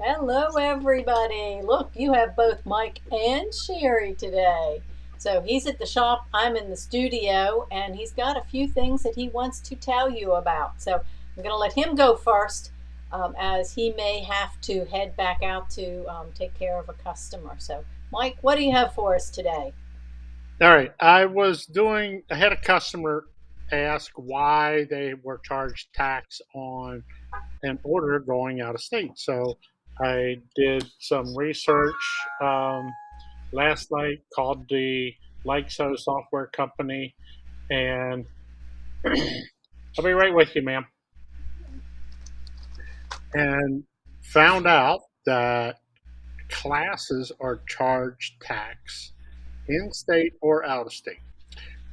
Hello, everybody. Look, you have both Mike and Sherry today. So he's at the shop, I'm in the studio, and he's got a few things that he wants to tell you about. So I'm going to let him go first, as he may have to head back out to take care of a customer. So, Mike, what do you have for us today? All right. I had a customer ask why they were charged tax on an order going out of state. So I did some research last night, called the Lexo software company, and I'll be right with you, ma'am, and found out that classes are charged tax in state or out of state.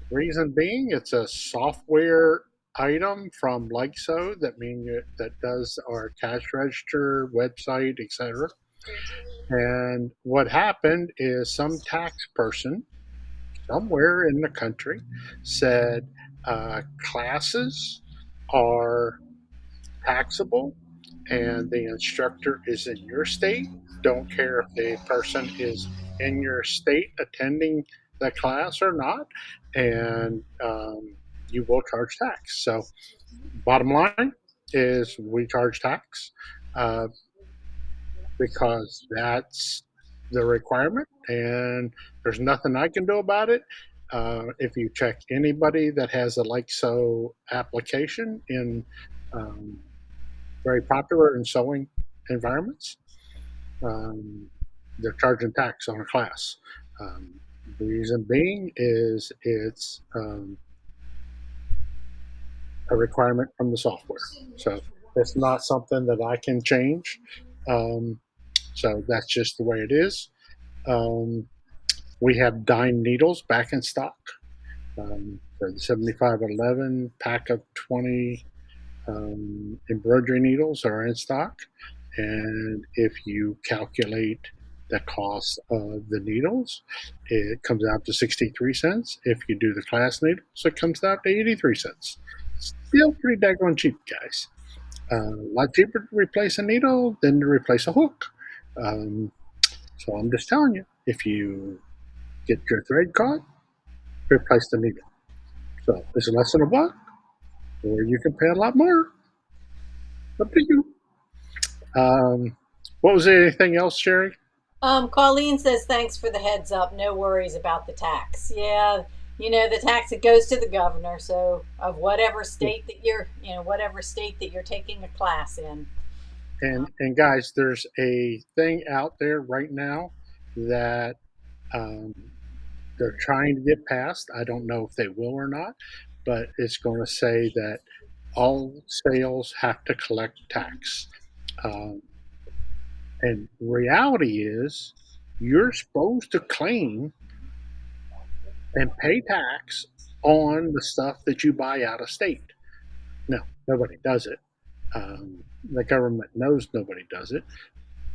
Reason being, it's a software item from Lexo that does our cash register, website, etc. And what happened is some tax person somewhere in the country said classes are taxable and the instructor is in your state. Don't care if the person is in your state attending the class or not, and you will charge tax. So, bottom line is we charge tax uh, because that's the requirement, and there's nothing I can do about it. If you check anybody that has a like so application in um, very popular in sewing environments, um, they're charging tax on a class. Um, the reason being is it's a requirement from the software. So it's not something that I can change. Um, so that's just the way it is. Um, we have dime needles back in stock. For the 7511 pack of 20 embroidery needles are in stock. And if you calculate the cost of the needles, it comes out to 63 cents. If you do the class needles, it comes out to 83 cents. Still pretty daggone cheap, guys. A lot cheaper to replace a needle than to replace a hook. Um, so I'm just telling you, if you get your thread caught, replace the needle. So it's less than a buck, or you can pay a lot more. Up to you. What was there anything else, Sherry? Colleen says thanks for the heads up. No worries about the tax. Yeah, the tax, it goes to the governor. So of whatever state that whatever state that you're taking a class in. And guys, there's a thing out there right now that um, they're trying to get passed. I don't know if they will or not, but it's going to say that all sales have to collect tax. Um, and reality is, you're supposed to claim and pay tax on the stuff that you buy out of state. No, nobody does it. The government knows nobody does it,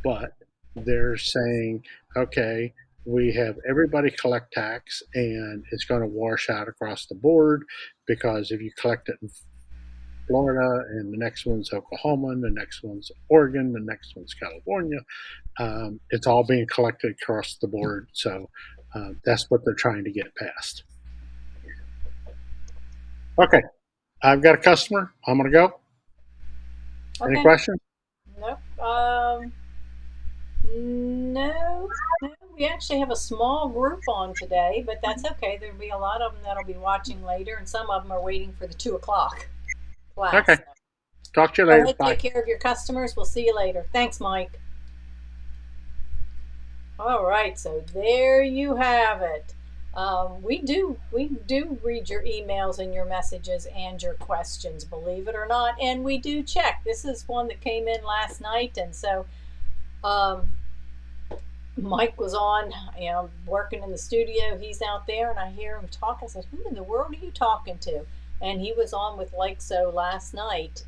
but they're saying, okay, we have everybody collect tax and it's going to wash out across the board because if you collect it in Florida and the next one's Oklahoma and the next one's Oregon, the next one's California, it's all being collected across the board. So that's what they're trying to get passed. Okay, I've got a customer. I'm going to go. Any Okay. questions? Nope. No, no. We actually have a small group on today, but that's okay. There'll be a lot of them that'll be watching later, and some of them are waiting for the 2 o'clock Okay, class. talk to you Go later. ahead, Bye. take care of your customers. We'll see you later. Thanks, Mike. All right, so there you have it. We do read your emails and your messages and your questions, believe it or not, and we do check. This is one that came in last night, and so um, Mike was on, working in the studio. He's out there, and I hear him talk. I said, "Who in the world are you talking to?" And he was on with Like So last night,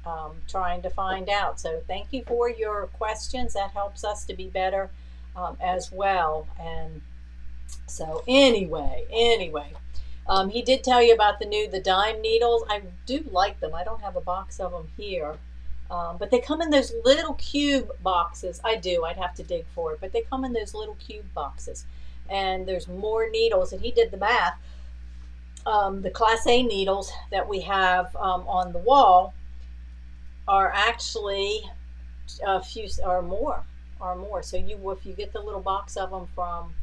trying to find out. So thank you for your questions. That helps us to be better as well. And so anyway, he did tell you about the dime needles. I do like them. I don't have a box of them here. But they come in those little cube boxes. I do. I'd have to dig for it, but they come in those little cube boxes. And there's more needles. And he did the math. The Class A needles that we have on the wall are actually a few or more. So if you get the little box of them from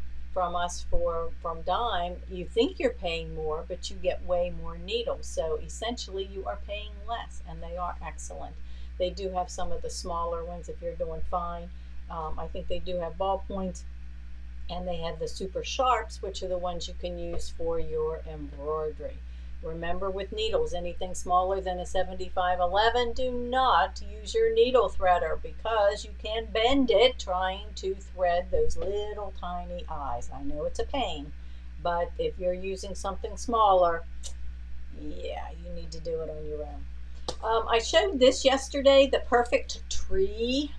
us from Dime, you think you're paying more, but you get way more needles. So essentially, you are paying less, and they are excellent. They do have some of the smaller ones if you're doing fine. I think they do have ballpoints, and they have the super sharps, which are the ones you can use for your embroidery. Remember, with needles, anything smaller than a 7511, do not use your needle threader because you can bend it trying to thread those little tiny eyes. I know it's a pain, but if you're using something smaller, yeah, you need to do it on your own. I showed this yesterday, the perfect tree,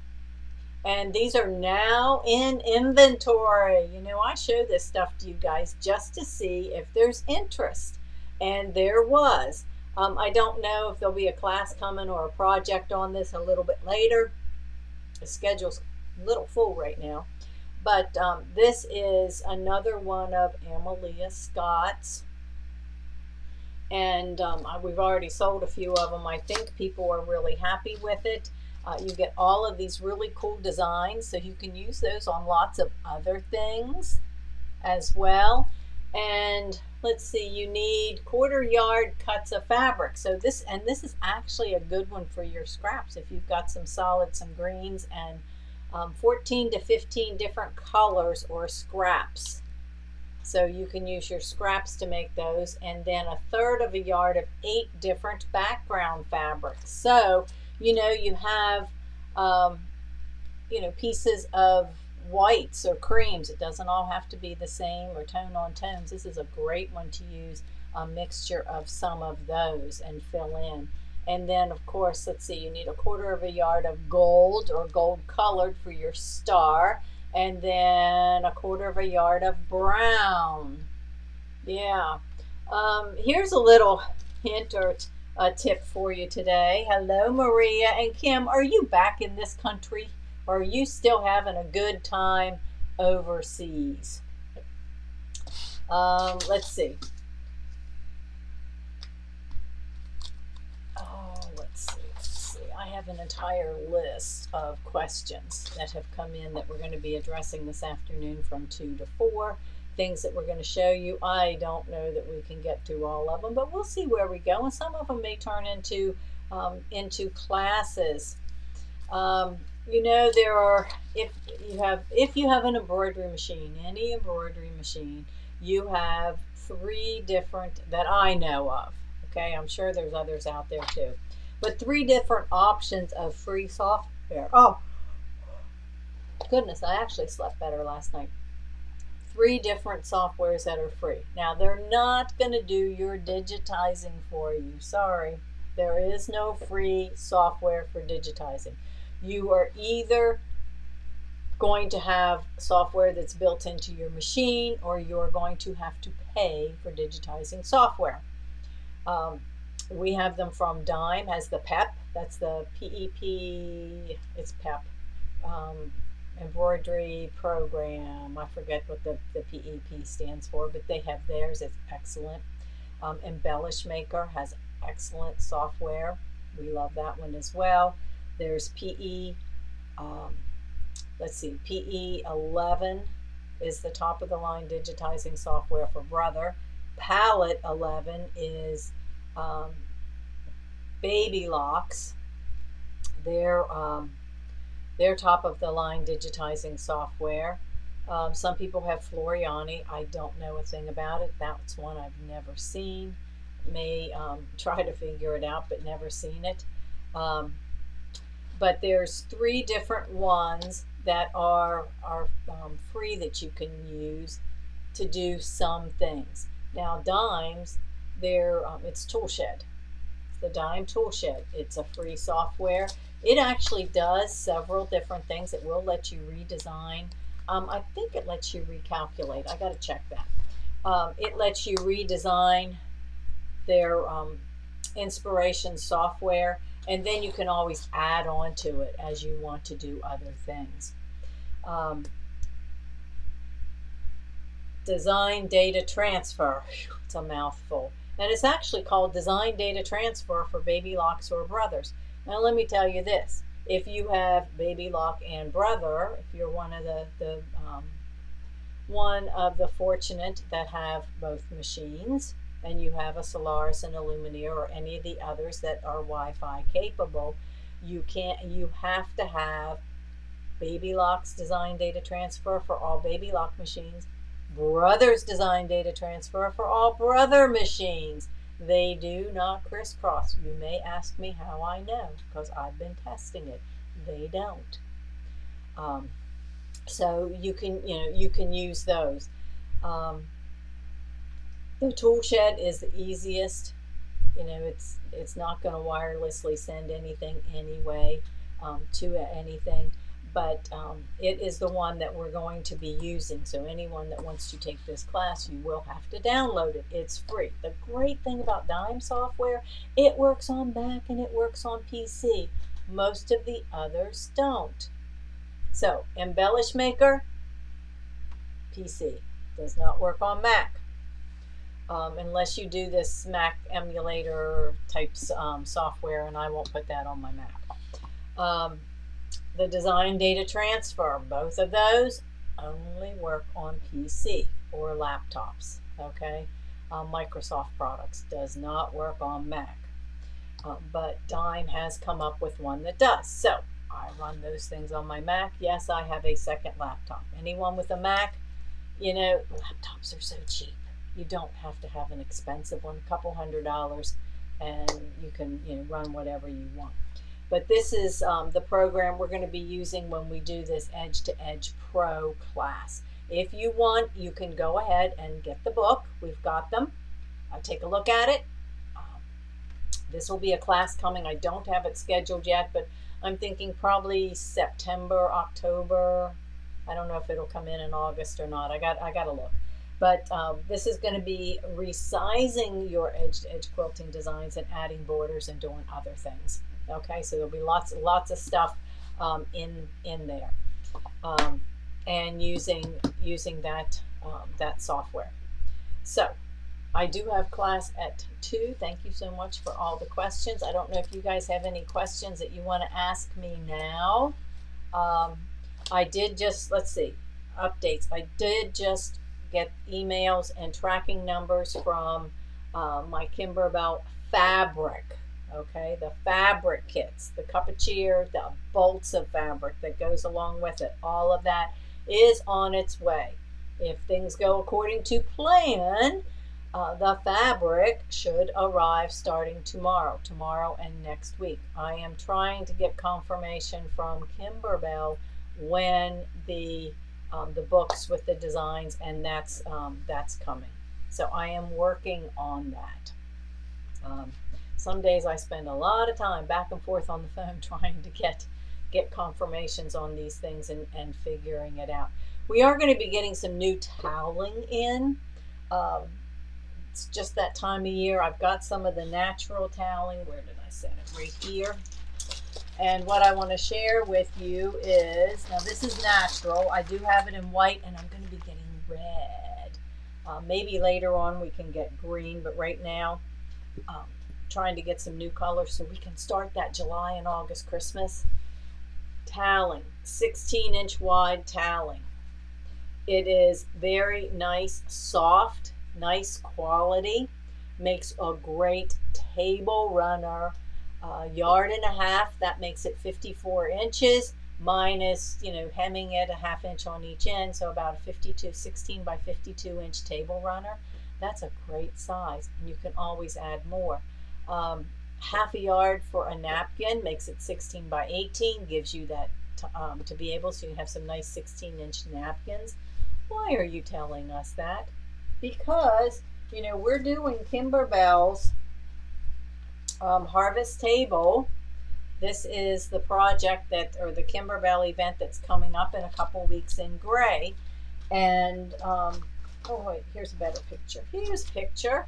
and these are now in inventory. I show this stuff to you guys just to see if there's interest, and there was. I don't know if there'll be a class coming or a project on this a little bit later. The schedule's a little full right now, but this is another one of Amalia Scott's, and we've already sold a few of them. I think people are really happy with it. You get all of these really cool designs, so you can use those on lots of other things as well. And let's see, you need 1/4 yard cuts of fabric. So this is actually a good one for your scraps if you've got some solids, some greens, and 14 to 15 different colors or scraps. So you can use your scraps to make those, and then 1/3 of a yard of 8 different background fabrics. So you have pieces of whites or creams. It doesn't all have to be the same, or tone on tones. This is a great one to use a mixture of some of those and fill in. And then, of course, let's see, you need 1/4 of a yard of gold or gold colored for your star, and then 1/4 of a yard of brown. Yeah. Here's a little hint or a tip for you today. Hello, Maria and Kim. Are you back in this country, or are you still having a good time overseas? Let's see. Let's see. I have an entire list of questions that have come in that we're going to be addressing this afternoon from 2 to 4. Things that we're going to show you. I don't know that we can get through all of them, but we'll see where we go, and some of them may turn into classes. There are, if you have an embroidery machine, any embroidery machine, you have 3 different that I know of. Okay, I'm sure there's others out there too, but 3 different options of free software. Oh goodness, I actually slept better last night. 3 different softwares that are free. Now, they're not going to do your digitizing for you. Sorry. There is no free software for digitizing. You are either going to have software that's built into your machine, or you're going to have to pay for digitizing software. We have them from Dime, has the PEP. That's the PEP. It's PEP. Embroidery program. I forget what the PEP stands for, but they have theirs. It's excellent. Embellish Maker has excellent software. We love that one as well. There's PE. Let's see, PE 11 is the top of the line digitizing software for Brother. Palette 11 is Baby Locks. They're top of the line digitizing software. Some people have Floriani. I don't know a thing about it. That's one I've never seen. May try to figure it out, but never seen it. But there's 3 different ones that are free that you can use to do some things. Now, Dimes, it's Toolshed. It's the Dime Toolshed. It's a free software. It actually does several different things. It will let you redesign. I think it lets you recalculate. I got to check that. It lets you redesign their inspiration software, And then you can always add on to it as you want to do other things. Um, Design data transfer. It's a mouthful. And it's actually called design data transfer for baby locks or brothers. Now, let me tell you this. If you have baby lock and brother, if you're one of the fortunate that have both machines, and you have a Solaris and a Lumineer or any of the others that are Wi-Fi capable, you have to have Baby Lock's design data transfer for all Baby Lock machines, Brother's design data transfer for all Brother machines. They do not crisscross. You may ask me how I know, because I've been testing it. They don't. Um, so you can use those. Um, the tool shed is the easiest. It's not going to wirelessly send anything anyway to anything, but it is the one that we're going to be using. So anyone that wants to take this class, you will have to download it. It's free. The great thing about Dime software, it works on Mac and it works on PC. Most of the others don't. So Embellish Maker, PC, does not work on Mac. Unless you do this Mac emulator type software, and I won't put that on my Mac. The design data transfer, both of those only work on PC or laptops, okay? Microsoft products, does not work on Mac. But Dime has come up with one that does. So I run those things on my Mac. Yes, I have a second laptop. Anyone with a Mac, laptops are so cheap. You don't have to have an expensive one, a couple $100, and you can run whatever you want. But this is the program we're going to be using when we do this Edge to Edge Pro class. If you want, you can go ahead and get the book. We've got them. Take a look at it. This will be a class coming. I don't have it scheduled yet, but I'm thinking probably September, October. I don't know if it'll come in August or not. I got to look. But this is going to be resizing your edge-to-edge quilting designs and adding borders and doing other things. Okay, so there'll be lots of stuff in there, and using that software. So I do have class at 2. Thank you so much for all the questions. I don't know if you guys have any questions that you want to ask me now. I did just, let's see, updates. I did just get emails and tracking numbers from my Kimberbell fabric. Okay, the fabric kits, the cup of cheer, the bolts of fabric that goes along with it, all of that is on its way. If things go according to plan, the fabric should arrive starting tomorrow and next week. I am trying to get confirmation from Kimberbell when the books with the designs, and that's coming. So I am working on that. Some days I spend a lot of time back and forth on the phone trying to get confirmations on these things and figuring it out. We are going to be getting some new toweling in. It's just that time of year. I've got some of the natural toweling. Where did I set it? Right here. And what I want to share with you is, now this is natural. I do have it in white, and I'm going to be getting red. Maybe later on we can get green, but right now trying to get some new colors so we can start that July and August Christmas. Toweling, 16-inch wide toweling. It is very nice, soft, nice quality. Makes a great table runner. Yard and a half, that makes it 54 inches minus, hemming it a ½ inch on each end, so about a 16 by 52 inch table runner. That's a great size, and you can always add more. Half a yard for a napkin makes it 16 by 18, gives you that to be able, so you have some nice 16-inch napkins. Why are you telling us that? Because, we're doing Kimberbell's Harvest Table. This is the project or the Kimberbell event that's coming up in a couple weeks in Gray. And, oh wait, here's a better picture. Here's a picture.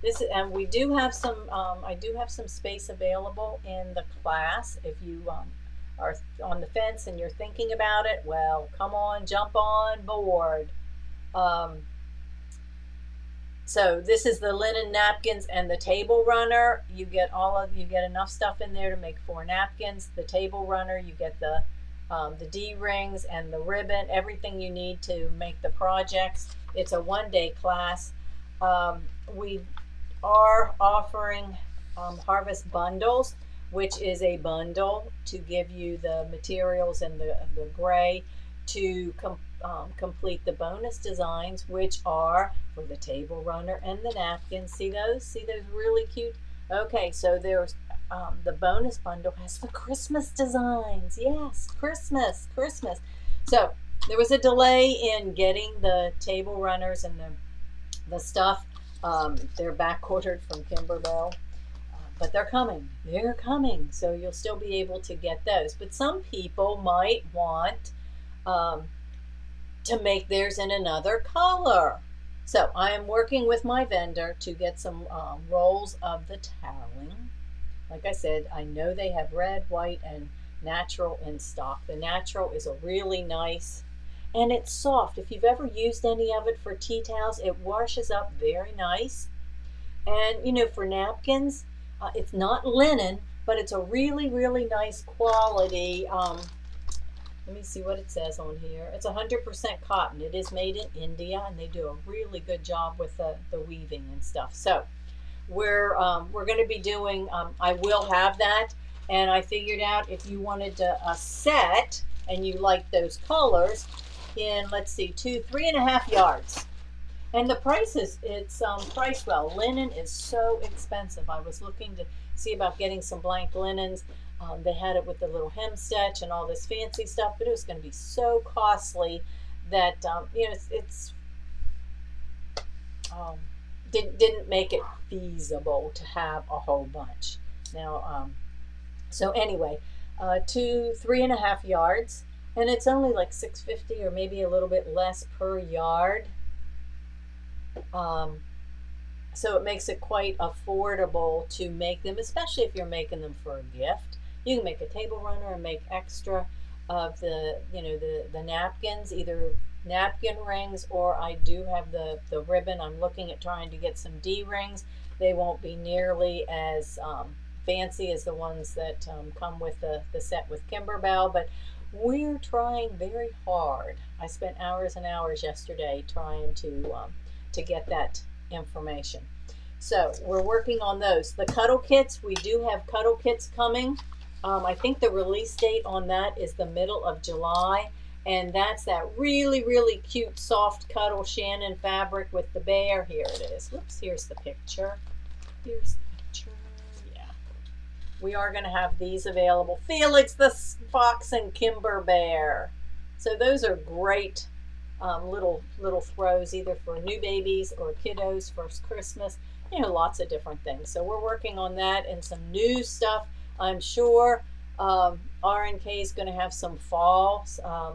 This and we do have some. I do have some space available in the class. If you are on the fence and you're thinking about it, well, come on, jump on board. Um, so this is the linen napkins and the table runner. You get enough stuff in there to make 4 napkins. The table runner, you get the D rings and the ribbon, everything you need to make the projects. It's a 1 day class. We are offering harvest bundles, which is a bundle to give you the materials and the gray to complete the bonus designs, which are for the table runner and the napkins. See those? See those really cute? Okay, so there's the bonus bundle has the Christmas designs. Yes, Christmas, Christmas. So there was a delay in getting the table runners and the stuff. They're back ordered from Kimberbell, but they're coming. They're coming. So you'll still be able to get those. But some people might want um, to make theirs in another color. So I am working with my vendor to get some rolls of the toweling. Like I said, I know they have red, white, and natural in stock. The natural is a really nice, and it's soft. If you've ever used any of it for tea towels, it washes up very nice. And for napkins, it's not linen, but it's a really, really nice quality. Let me see what it says on here. It's 100% cotton. It is made in India, and they do a really good job with the weaving and stuff. So we're going to be doing. I will have that, and I figured out if you wanted a set and you like those colors, in let's see, 3.5 yards. And the prices, it's priced well. Linen is so expensive. I was looking to see about getting some blank linens. They had it with the little hemstitch and all this fancy stuff, but it was going to be so costly that it's um, didn't make it feasible to have a whole bunch. Now, so anyway, 3.5 yards, and it's only like 6.50 or maybe a little bit less per yard. Um, so it makes it quite affordable to make them, especially if you're making them for a gift. You can make a table runner and make extra of the napkins, either napkin rings, or I do have the ribbon. I'm looking at trying to get some D rings. They won't be nearly as fancy as the ones that come with the set with Kimberbell, but we're trying very hard. I spent hours and hours yesterday trying to get that information. So we're working on those. The Cuddle kits, we do have Cuddle kits coming. I think the release date on that is the middle of July. And that's that really, really cute soft Cuddle Shannon fabric with the bear. Here it is. Oops, here's the picture. Here's the picture. Yeah. We are going to have these available. Felix the Fox and Kimber Bear. So those are great little throws, either for new babies or kiddos for Christmas. Lots of different things. So we're working on that and some new stuff. I'm sure RNK is going to have some fall,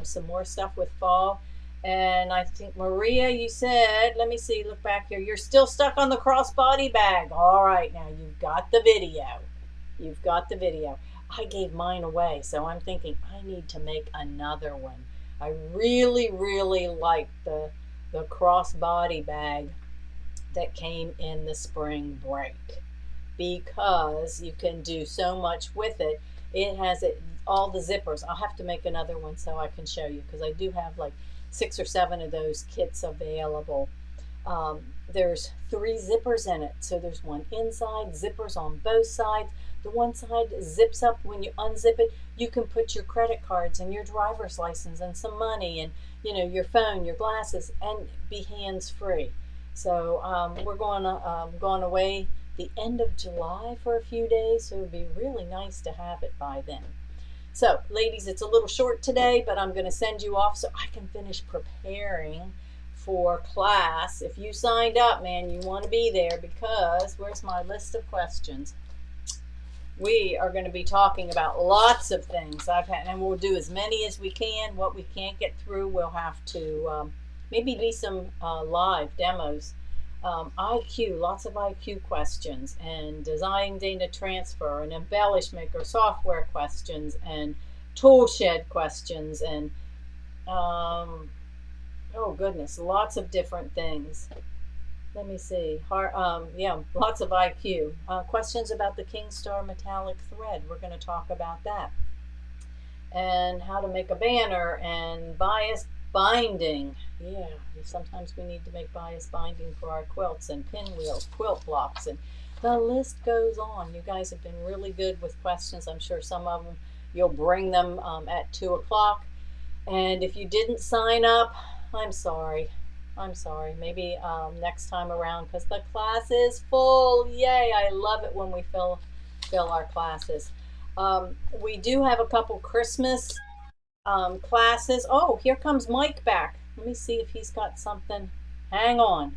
some more stuff with fall. And I think, Maria, you said, let me see, look back here. You're still stuck on the crossbody bag. All right, now you've got the video. You've got the video. I gave mine away, so I'm thinking I need to make another one. I really, really like the crossbody bag that came in the spring break, because you can do so much with it. It has all the zippers. I'll have to make another one so I can show you, because I do have like 6 or 7 of those kits available. There's 3 zippers in it. So there's one inside, zippers on both sides. The one side zips up. When you unzip it, you can put your credit cards and your driver's license and some money and your phone, your glasses, and be hands free. So we're going away the end of July for a few days, so it would be really nice to have it by then. So, ladies, it's a little short today, but I'm going to send you off so I can finish preparing for class. If you signed up, man, you want to be there, because where's my list of questions? We are going to be talking about lots of things and we'll do as many as we can. What we can't get through, we'll have to maybe do some live demos IQ, lots of IQ questions, and design data transfer, and embellish maker software questions, and tool shed questions, and um, oh goodness, lots of different things. Let me see. Yeah, lots of IQ. Questions about the Kingstar metallic thread. We're going to talk about that. And how to make a banner and bias binding. Yeah, sometimes we need to make bias binding for our quilts and pinwheels, quilt blocks, and the list goes on. You guys have been really good with questions. I'm sure some of them you'll bring them at 2 o'clock. And if you didn't sign up, I'm sorry. I'm sorry. Maybe next time around, because the class is full. Yay! I love it when we fill our classes. We do have a couple Christmas classes. Oh, here comes Mike back. Let me see if he's got something. Hang on.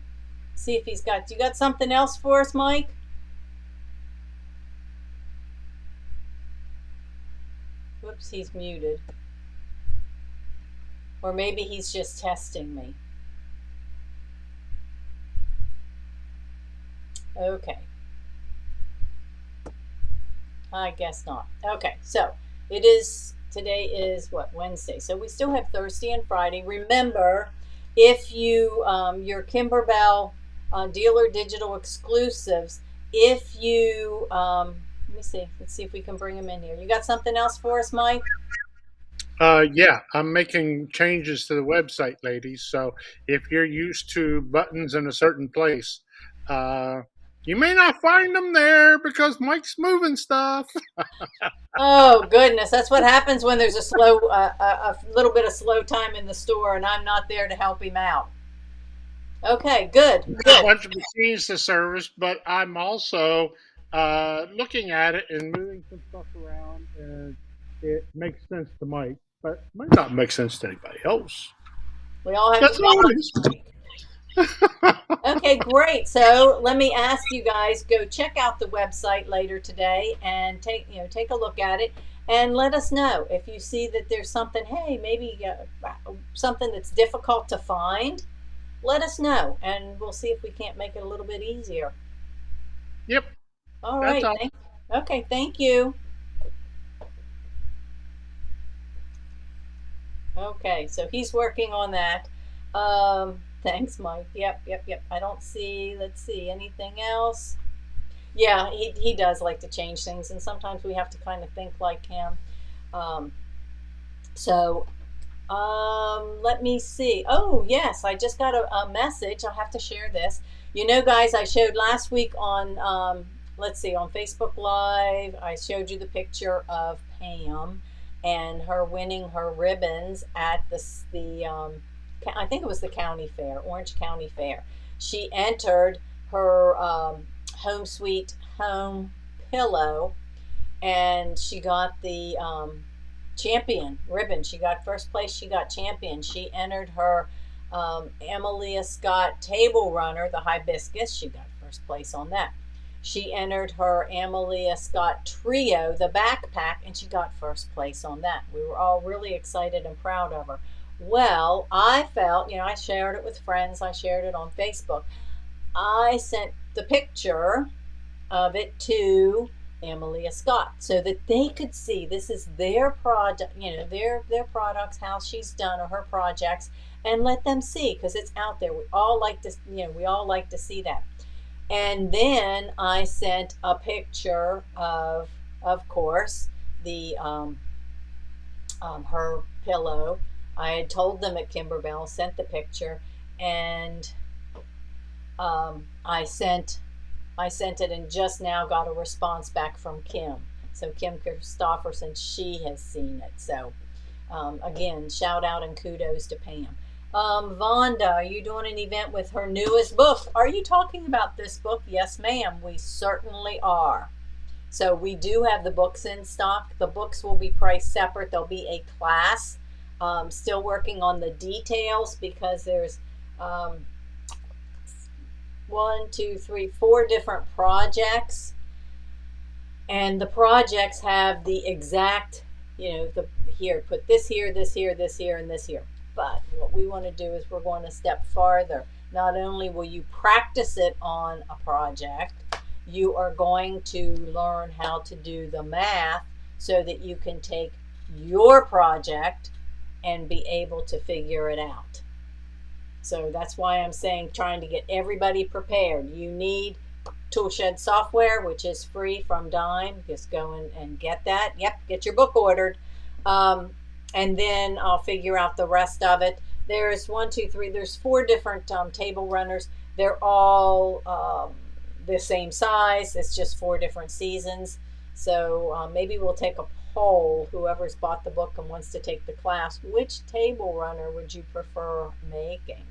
See if he's got. You got something else for us, Mike? Whoops, he's muted. Or maybe he's just testing me. Okay. I guess not. Okay, so today is what, Wednesday. So we still have Thursday and Friday. Remember, if your Kimberbell dealer digital exclusives, if you, let me see, let's see if we can bring them in here. You got something else for us, Mike? Yeah, I'm making changes to the website, ladies. So if you're used to buttons in a certain place, uh, you may not find them there because Mike's moving stuff. Oh goodness, that's what happens when there's a little bit of slow time in the store, and I'm not there to help him out. Okay, good, We've got a good. bunch of machines to service, but I'm also looking at it and moving some stuff around, and it makes sense to Mike, but might not make sense to anybody else. We all have That's all it jobs. is. Okay, great. So let me ask you guys, go check out the website later today and take a look at it and let us know if you see that there's something, hey, maybe something that's difficult to find. Let us know and we'll see if we can't make it a little bit easier. Yep, All that's right. all. Okay, thank you. Okay, so he's working on that. Thanks, Mike. Yep, yep, yep. I don't see, let's see, anything else? Yeah, he does like to change things, and sometimes we have to kind of think like him. Um, so let me see. Oh, yes, I just got a message. I'll have to share this. You know, guys, I showed last week on, let's see, on Facebook Live, I showed you the picture of Pam and her winning her ribbons at I think it was the county fair, Orange County Fair. She entered her home sweet home pillow, and she got the champion ribbon. She got first place. She got champion. She entered her Amelia Scott table runner, the hibiscus. She got first place on that. She entered her Amelia Scott trio, the backpack, and she got first place on that. We were all really excited and proud of her. Well, I felt, I shared it with friends. I shared it on Facebook. I sent the picture of it to Amelia Scott so that they could see this is their product, their products, how she's done or her projects, and let them see because it's out there. We all like to see that. And then I sent a picture of course, the her pillow. I had told them at Kimberbell, sent the picture, and I sent it and just now got a response back from Kim. So Kim Christopherson, she has seen it. So again, shout out and kudos to Pam. Vonda, are you doing an event with her newest book? Are you talking about this book? Yes, ma'am. We certainly are. So we do have the books in stock. The books will be priced separate. There'll be a class. Still working on the details because there's one, two, three, four different projects, and the projects have the exact, put this here, this here, this here, and this here. But what we want to do is we're going a step farther. not only will you practice it on a project, you are going to learn how to do the math so that you can take your project and be able to figure it out. So that's why I'm saying trying to get everybody prepared. You need Toolshed software, which is free from Dime. Just go and get that. Yep, get your book ordered. Um, and then I'll figure out the rest of it. There's one, two, three, there's four different table runners. They're all the same size. It's just four different seasons. So maybe we'll take a poll, whoever's bought the book and wants to take the class. Which table runner would you prefer making?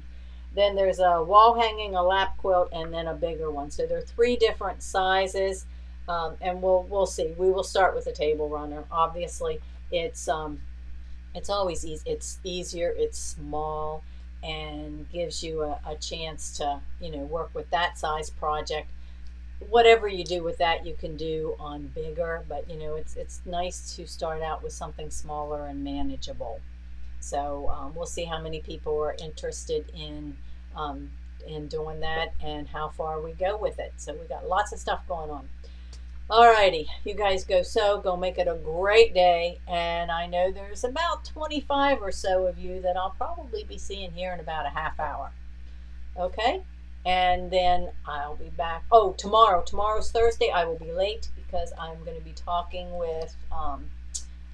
Then there's a wall hanging, a lap quilt, and then a bigger one. So there are three different sizes, and we'll see. We will start with a table runner. Obviously, it's always easy. It's easier. It's small, and gives you a chance to work with that size project. Whatever you do with that, you can do on bigger. But it's nice to start out with something smaller and manageable. So we'll see how many people are interested um, in doing that and how far we go with it. So we got lots of stuff going on. Alrighty, you guys go make it a great day. And I know there's about 25 or so of you that I'll probably be seeing here in about a half hour. Okay? And then I'll be back. Oh, tomorrow's Thursday. I will be late because I'm going to be talking with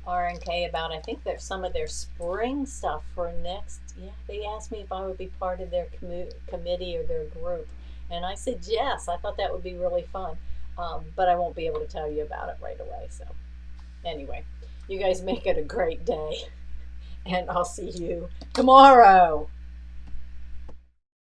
R&K about, I think there's some of their spring stuff for next. Yeah, they asked me if I would be part of their committee or their group, and I said yes. I thought that would be really fun, but I won't be able to tell you about it right away. So anyway, you guys make it a great day, and I'll see you tomorrow.